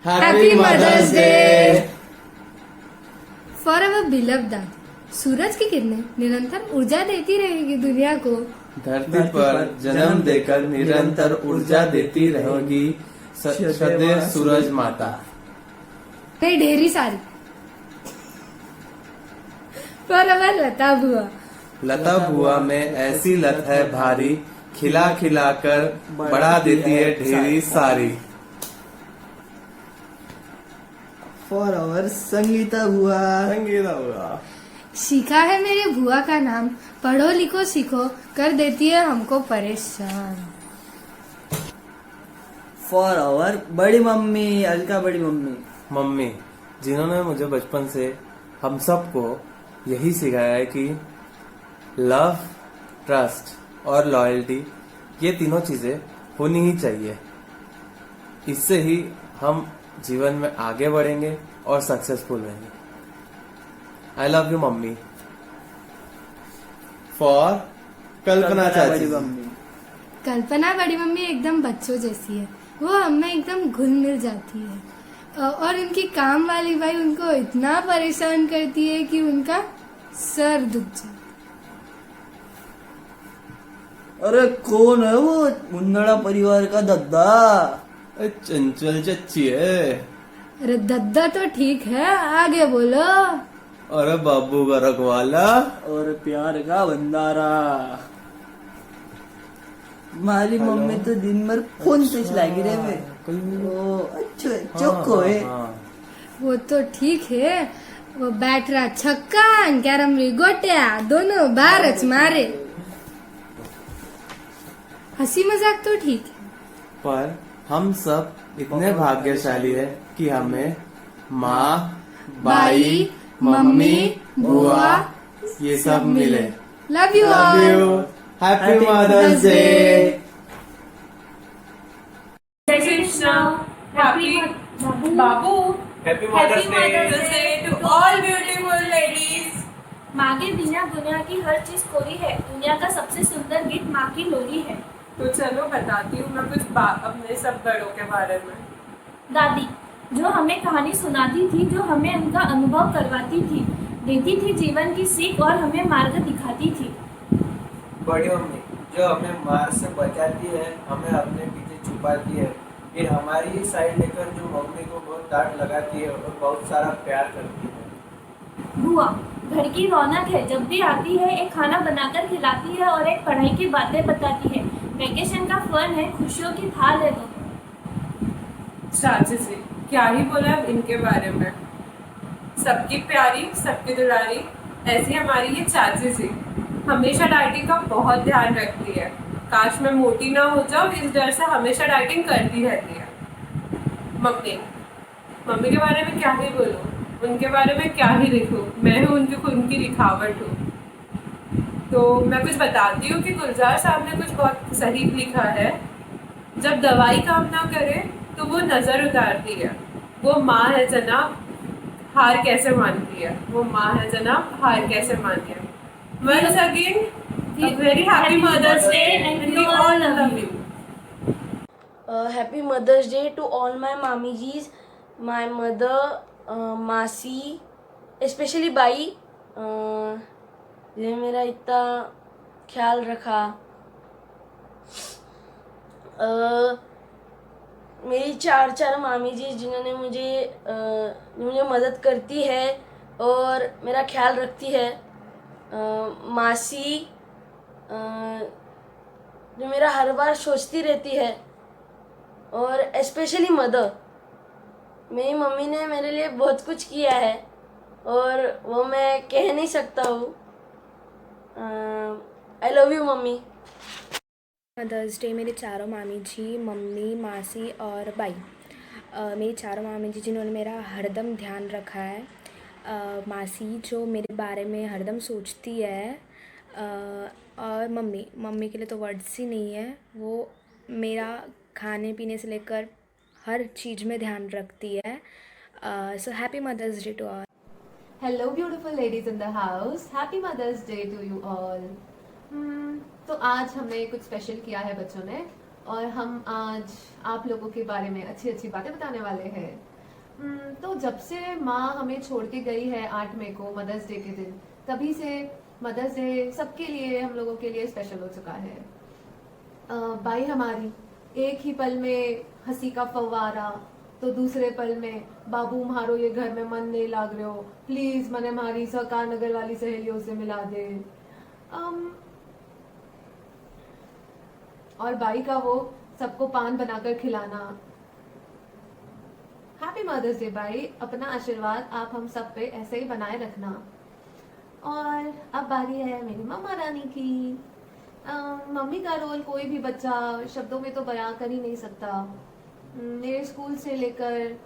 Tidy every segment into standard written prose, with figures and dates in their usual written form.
Happy Mother's Day! For our beloved दादी, सूरज की किरणें निरंतर ऊर्जा देती रहेगी दुनिया को। धरती पर जन्म देकर निरंतर ऊर्जा देती रहेगी सदैव सूरज माता। नहीं, ढेरी सारी। For our लता बुआ, लता बुआ में ऐसी लत है भारी, खिला खिला कर बढ़ा देती है ढेरी सारी। फॉर आवर संगीता बुआ, संगीता बुआ सीखा है मेरे बुआ का नाम, पढ़ो लिखो सीखो कर देती है हमको परेशान। फॉर आवर बड़ी मम्मी, अलका बड़ी मम्मी, मम्मी जिन्होंने मुझे बचपन से हम सबको यही सिखाया है कि लव, ट्रस्ट और लॉयल्टी ये तीनों चीजें होनी ही चाहिए। इससे ही हम जीवन में आगे बढ़ेंगे और सक्सेसफुल रहेंगे। I love you mummy. For Kalpana चाची, बड़ी मम्मी। कल्पना बड़ी मम्मी एकदम बच्चों जैसी है, वो हमें एकदम घुल मिल जाती है और उनकी काम वाली भाई उनको इतना परेशान करती है कि उनका सर दुख जाता। अरे कौन है वो मुंदड़ा परिवार का दद्दा? चंचल चच्ची है। अरे दद्दा तो ठीक है, आगे बोलो। अरे बाबू का रखवाला और प्यार का भंडारा। हमारी मम्मी तो दिन भर फोन पे लगी रहे। ओ अच्छा चौको है। वो तो ठीक है, वो बैठ रहा छक्का कैरम री गोटिया दोनों बारच मारे। हंसी मजाक तो ठीक है, पर हम सब इतने भाग्यशाली है कि हमें माँ, बाई, मम्मी, बुआ ये सब मिले। Love you love all. You. Happy mother's Day. Jai Krishna. Happy Babu. Happy Happy Mother's Day to all beautiful ladies. माँ के बिना दुनिया की हर चीज कोरी है, दुनिया का सबसे सुंदर गिफ्ट माँ की लोरी है। तो चलो बताती हूँ मैं कुछ अपने सब बड़ों के बारे में। दादी जो हमें कहानी सुनाती थी, जो हमें उनका अनुभव करवाती थी, देती थी जीवन की सीख और हमें मार्ग दिखाती थी। बड़ी मम्मी जो हमें मार से बचाती है, हमें अपने पीछे छुपाती है, फिर हमारी ही साइड लेकर जो मम्मी को बहुत डांट लगाती है और बहुत सारा प्यार करती है। बुआ घर की रौनक है, जब भी आती है एक खाना बनाकर खिलाती है और एक पढ़ाई की बातें बताती है। वेकेशन का फन है, खुशियों की थाल है दोनों। चाची जी क्या ही बोला अब इनके बारे में। सबकी प्यारी, सबकी दुलारी, ऐसी हमारी ये चाची जी हमेशा डाइटिंग का बहुत ध्यान रखती है। काश मैं मोटी ना हो जाऊँ, इस डर से हमेशा डाइटिंग करती रहती है। मम्मी मम्मी के बारे में क्या ही बोलूँ, उनके बारे में क्या ही लिखूँ, मैं हूँ उनकी खुद की लिखावट हूँ। तो मैं कुछ बताती हूँ कि गुलजार साहब ने कुछ बहुत सही लिखा है। जब दवाई काम ना करे तो वो नज़र उतारती है, वो माँ है जनाब, हार कैसे मानती है, वो माँ है जनाब, हार कैसे मानती है। Once again, a very happy Mother's Day and we all love you. Happy Mother's Day to all my mamijis, my mother, मासी, especially बाई, ये मेरा इतना ख्याल रखा। मेरी चार मामी जी जिन्होंने मुझे मदद करती है और मेरा ख्याल रखती है। मासी जो मेरा हर बार सोचती रहती है, और स्पेशली मदर, मेरी मम्मी ने मेरे लिए बहुत कुछ किया है और वो मैं कह नहीं सकता हूँ। I love you mummy. Mother's Day मेरे चारों मामी जी, मम्मी, मासी और बाई, मेरी चारों मामी जी जिन्होंने मेरा हरदम ध्यान रखा है। मासी जो मेरे बारे में हरदम सोचती है, और मम्मी के लिए तो वर्ड्स ही नहीं है, वो मेरा खाने पीने से लेकर हर चीज़ में ध्यान रखती है। So happy mother's day to all. Hello beautiful ladies in the house. Happy Mother's Day to you all. तो आज हमने कुछ स्पेशल किया है बच्चों ने, और हम आज आप लोगों के बारे में अच्छी अच्छी बातें बताने वाले हैं। तो जब से माँ हमें छोड़ के गई है 8 मई को मदर्स डे के दिन, तभी से मदर्स डे सबके लिए, हम लोगों के लिए स्पेशल हो चुका है। बाई हमारी एक ही पल में हंसी का फव्वारा, तो दूसरे पल में बाबू म्हारो ये घर में मन नहीं लाग रहे हो, प्लीज मने हमारी सरकार नगर वाली सहेलियों से मिला दे। और बाई का वो सबको पान बनाकर खिलाना। हैप्पी मदर्स डे बाई, अपना आशीर्वाद आप हम सब पे ऐसे ही बनाए रखना। और अब बारी है मेरी मम्मा रानी की। मम्मी का रोल कोई भी बच्चा शब्दों में तो बयां कर ही नहीं सकता। मेरे स्कूल से लेकर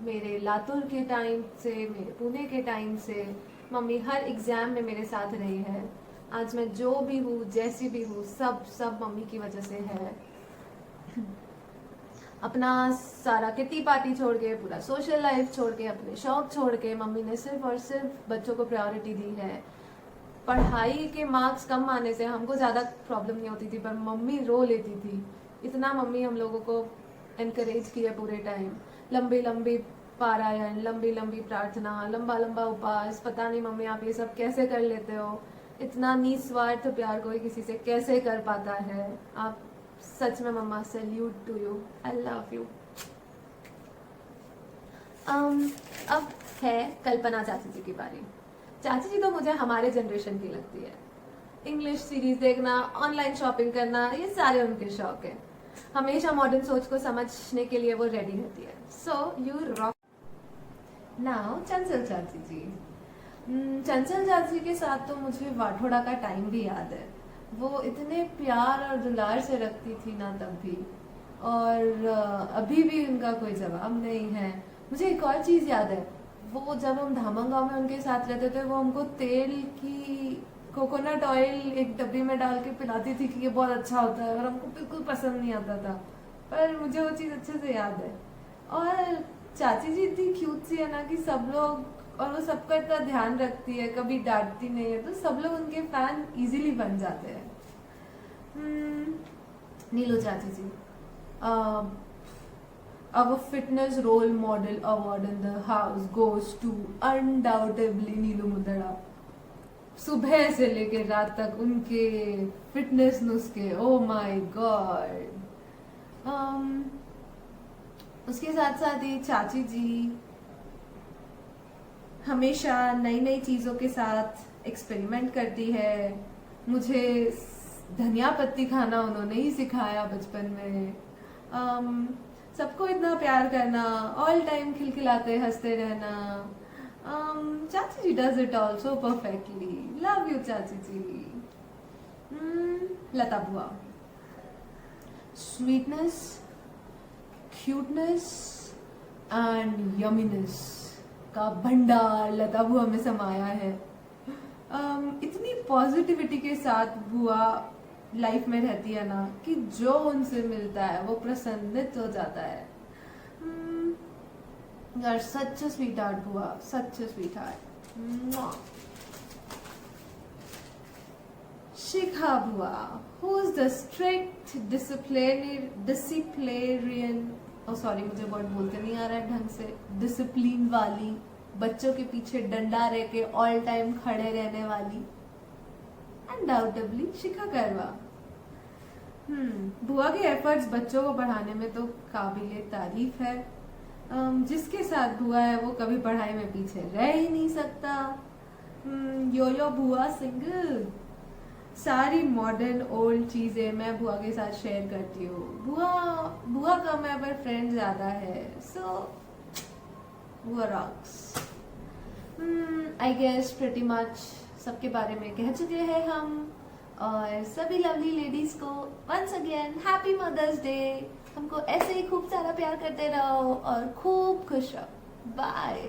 मेरे लातूर के टाइम से, मेरे पुणे के टाइम से मम्मी हर एग्जाम में मेरे साथ रही है। आज मैं जो भी हूँ, जैसी भी हूँ, सब मम्मी की वजह से है। अपना सारा किटी पार्टी छोड़ के, पूरा सोशल लाइफ छोड़ के, अपने शौक छोड़ के मम्मी ने सिर्फ और सिर्फ बच्चों को प्रायोरिटी दी है। पढ़ाई के मार्क्स कम आने से हमको ज़्यादा प्रॉब्लम नहीं होती थी, पर मम्मी रो लेती थी। इतना मम्मी हम लोगों को एनकरेज किया पूरे टाइम। लंबी लंबी पारायण, लंबी लंबी प्रार्थना, लंबा लंबा उपवास। पता नहीं मम्मी आप ये सब कैसे कर लेते हो, इतना निस्वार्थ प्यार कोई किसी से कैसे कर पाता है। आप सच में mama, salute to you, I love you. अब है कल्पना चाची जी की बारी। चाची जी तो मुझे हमारे जनरेशन की लगती है। इंग्लिश सीरीज देखना, ऑनलाइन शॉपिंग करना, ये सारे उनके शौक है। हमेशा मॉडर्न सोच को समझने के लिए वो रेडी रहती है। So you rock. नाउ चंचल चाची जी। चंचल चाची के साथ तो मुझे वाठोड़ा का टाइम भी याद है। वो इतने प्यार और दुलार से रखती थी ना तब भी, और अभी भी उनका कोई जवाब नहीं है। मुझे एक और चीज़ याद है, वो जब हम धामंगांव में उनके साथ रहते थे, वो हमको तेल की कोकोनट ऑयल एक डब्बी में डाल के पिलाती थी कि ये बहुत अच्छा होता है, और हमको बिल्कुल पसंद नहीं आता था, पर मुझे वो चीज़ अच्छे से याद है। और चाची जी इतनी क्यूट सी है ना कि सब लोग, और वो सबका इतना ध्यान रखती है, कभी डांटती नहीं है, तो सब लोग उनके फैन इजीली बन जाते हैं। नीलू चाची जी, our fitness role model award in the house goes to undoubtedly नीलू मुंदड़ा। सुबह से लेकर रात तक उनके फिटनेस नुस्खे, ओ माय गॉड। उसके साथ साथ ही चाची जी हमेशा नई नई चीज़ों के साथ एक्सपेरिमेंट करती है। मुझे धनिया पत्ती खाना उन्होंने ही सिखाया बचपन में। सबको इतना प्यार करना, ऑल टाइम खिलखिलाते हंसते रहना। चाची जी does it all so perfectly. Love you चाची जी। लता बुआ, स्वीटनेस, क्यूटनेस एंड यमीनेस का भंडार लता बुआ में समाया है। इतनी पॉजिटिविटी के साथ बुआ लाइफ में रहती है ना कि जो उनसे मिलता है वो प्रसन्नित हो जाता है। यार सच अ स्वीट हार्ट बुआ, सच अ स्वीट हार्ट। शिखा बुआ, who is the strict disciplinarian, sorry मुझे वर्ड बोलते नहीं आ रहा है ढंग से, डिसिप्लिन वाली, बच्चों के पीछे डंडा रह के ऑल टाइम खड़े रहने वाली, अनडाउटेबली शिखा करवा। बुआ के एफर्ट्स बच्चों को पढ़ाने में तो काबिले तारीफ है। जिसके साथ बुआ है वो कभी पढ़ाई में पीछे रह ही नहीं सकता। यो बुआ सिंगल, सारी मॉडर्न ओल्ड चीजें मैं बुआ के साथ शेयर करती हूँ। बुआ कम है पर फ्रेंड ज्यादा है, सो बुआ rocks. I guess pretty much सबके बारे में कह चुके हैं हम, और सभी लवली लेडीज को once again happy mother's Day. हमको ऐसे ही खूब सारा प्यार करते रहो और खूब खुश रहो। Bye.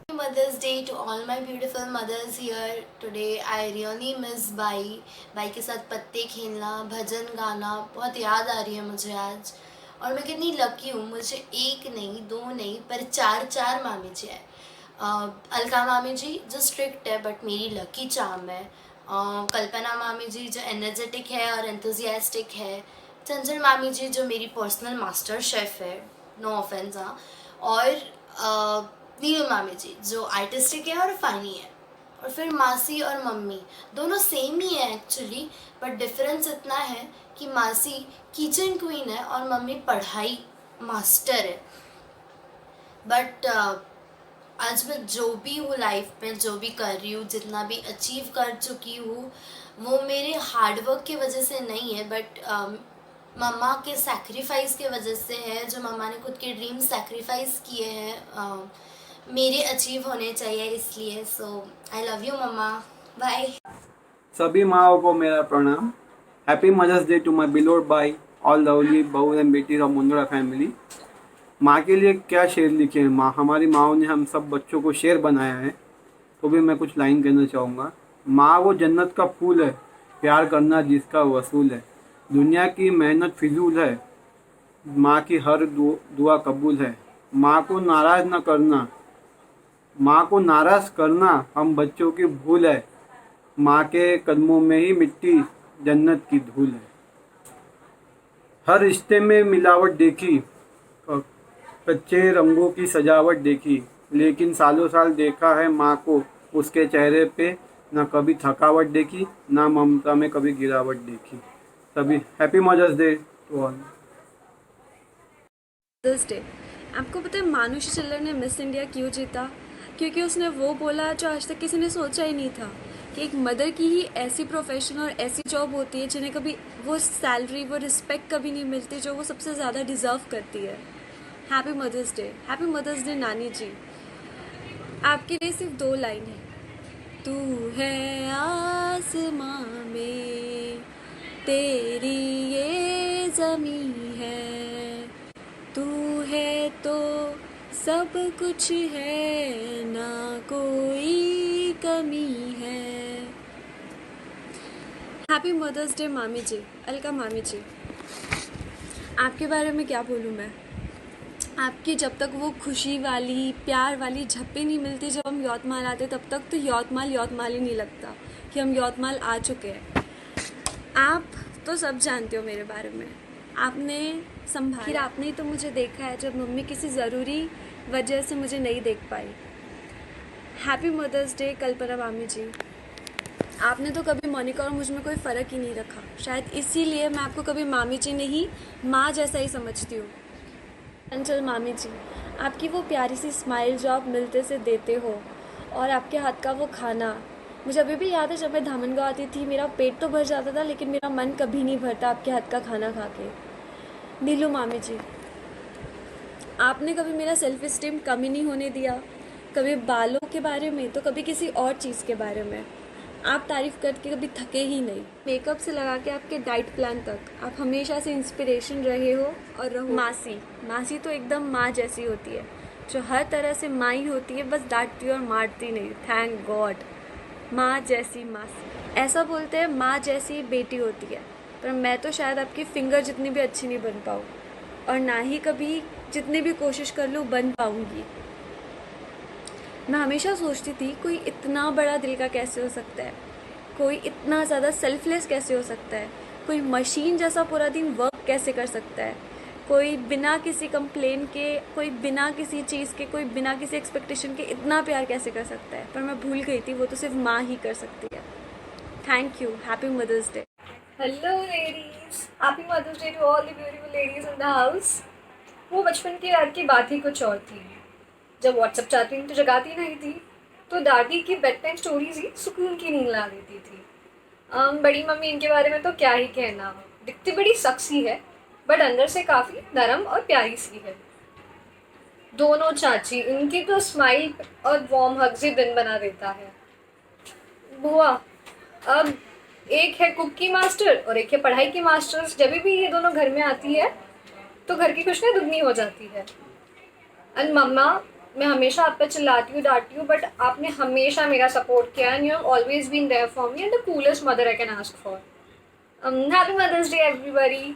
Mother's Day to all my beautiful mothers here. Today I really miss by के साथ पत्ते खेलना, भजन गाना बहुत याद आ रही है मुझे आज। और मैं कितनी लकी हूँ, मुझे एक नहीं, दो नहीं, पर चार मामी जी है। अलका मामी जी जो स्ट्रिक्ट है बट मेरी लकी चार्म है। कल्पना मामी जी जो एनर्जेटिक है और एंथुजियास्टिक है। चंचल मामी जी जो मेरी पर्सनल मास्टर शेफ़ है, नो ऑफेंस हाँ। और नीलू मामी जी जो आर्टिस्टिक है और फ़नी है, और फिर मासी और मम्मी दोनों सेम ही है एक्चुअली, बट डिफरेंस इतना है कि मासी किचन क्वीन है और मम्मी पढ़ाई मास्टर है। बट आज मैं जो भी हूँ लाइफ में, जो भी कर रही हूँ, जितना भी अचीव कर चुकी हूँ, वो मेरे हार्डवर्क की वजह से नहीं है, बट मम्मा के सैक्रिफाइस के वजह से है। जो मम्मा ने खुद के ड्रीम सैक्रिफाइस किए हैं मेरे अचीव होने चाहिए, इसलिए। So I love you mama, bye. सभी माओं को मेरा प्रणाम। Happy mother's day to my beloved by all lovely बहू एंड बेटी ऑफ मुंदड़ा फैमिली। माँ के लिए क्या शेर लिखे हैं माँ, हमारी माओं ने हम सब बच्चों को शेर बनाया है, तो भी मैं कुछ लाइन कहना चाहूँगा। माँ वो जन्नत का फूल है, प्यार करना जिसका वसूल है, दुनिया की मेहनत फिजूल है, माँ की हर दुआ कबूल है। माँ को नाराज़ न करना, माँ को नाराज़ करना हम बच्चों की भूल है, माँ के कदमों में ही मिट्टी जन्नत की धूल है। हर रिश्ते में मिलावट देखी, कच्चे रंगों की सजावट देखी, लेकिन सालों साल देखा है माँ को, उसके चेहरे पे न कभी थकावट देखी, ना ममता में कभी गिरावट देखी। सभी happy mother's day to all. Mother's Day. आपको पता है मानुषी चिल्लर ने मिस इंडिया क्यों जीता? क्योंकि उसने वो बोला जो आज तक किसी ने सोचा ही नहीं था, कि एक मदर की ही ऐसी प्रोफेशन और ऐसी जॉब होती है जिन्हें कभी वो सैलरी, वो रिस्पेक्ट कभी नहीं मिलती जो वो सबसे ज़्यादा डिज़र्व करती है। Happy mother's Day, happy mother's Day नानी जी। आपके लिए सिर्फ 2 लाइन है। तू है आसमां में, तेरी ये ज़मीं है, तू है तो सब कुछ है, ना कोई कमी है। हैप्पी मदर्स डे मामी जी, अलका मामी जी। आपके बारे में क्या बोलूँ मैं? आपकी जब तक वो खुशी वाली, प्यार वाली झप्पी नहीं मिलती जब हम यवतमाल आते, तब तक तो यवतमाल ही नहीं लगता कि हम यवतमाल आ चुके हैं। आप तो सब जानते हो मेरे बारे में, आपने संभाला, फिर आपने ही तो मुझे देखा है जब मम्मी किसी ज़रूरी वजह से मुझे नहीं देख पाई। हैप्पी मदर्स डे कल्पना मामी जी। आपने तो कभी मोनिका और मुझ में कोई फ़र्क ही नहीं रखा, शायद इसीलिए मैं आपको कभी मामी जी नहीं, माँ जैसा ही समझती हूँ। अंचल मामी जी, आपकी वो प्यारी सी स्माइल जो आप मिलते से देते हो, और आपके हाथ का वो खाना, मुझे अभी भी याद है जब मैं धामनगांव आती थी, मेरा पेट तो भर जाता था लेकिन मेरा मन कभी नहीं भरता आपके हाथ का खाना खा के। नीलू मामी जी, आपने कभी मेरा सेल्फ इस्टीम कम ही नहीं होने दिया, कभी बालों के बारे में तो कभी किसी और चीज़ के बारे में। आप तारीफ़ करके कभी थके ही नहीं। मेकअप से लगा के आपके डाइट प्लान तक, आप हमेशा से इंस्पिरेशन रहे हो और रहो। मासी तो एकदम माँ जैसी होती है, जो हर तरह से माँ ही होती है, बस डांटती और मारती नहीं। थैंक गॉड, माँ जैसी मासी। ऐसा बोलते हैं माँ जैसी बेटी होती है, पर मैं तो शायद आपकी फिंगर जितनी भी अच्छी नहीं बन पाऊँ, और ना ही कभी जितनी भी कोशिश कर लूँ बन पाऊँगी। मैं हमेशा सोचती थी कोई इतना बड़ा दिल का कैसे हो सकता है, कोई इतना ज़्यादा सेल्फलेस कैसे हो सकता है, कोई मशीन जैसा पूरा दिन वर्क कैसे कर सकता है, कोई बिना किसी कंप्लेन के, कोई बिना किसी चीज़ के, कोई बिना किसी एक्सपेक्टेशन के इतना प्यार कैसे कर सकता है। पर मैं भूल गई थी वो तो सिर्फ माँ ही कर सकती है। Thank you, happy mother's Day. Hello ladies, happy mother's day to all the beautiful ladies in the house. वो बचपन की रात की बात ही कुछ और थी, जब व्हाट्सएप चाहती तो जगाती नहीं थी, तो दादी की बेड टाइम स्टोरीज ही सुकून की नींद ला देती थी। बड़ी मम्मी, इनके बारे में तो क्या ही कहना, दिखती बड़ी सक्सी है बट अंदर से काफ़ी नरम और प्यारी सी है। दोनों चाची, इनकी तो स्माइल और वार्म हग से दिन बना देता है। बुआ, अब एक है कुक की मास्टर और एक है पढ़ाई की मास्टर। जब भी ये दोनों घर में आती है तो घर की खुशियाँ दुगनी हो जाती है। एंड मम्मा, मैं हमेशा आप पे चिल्लाती हूँ, डांटती हूँ, बट आपने हमेशा मेरा सपोर्ट किया and you have always been there for me and the coolest mother I can ask for. Happy mother's Day everybody.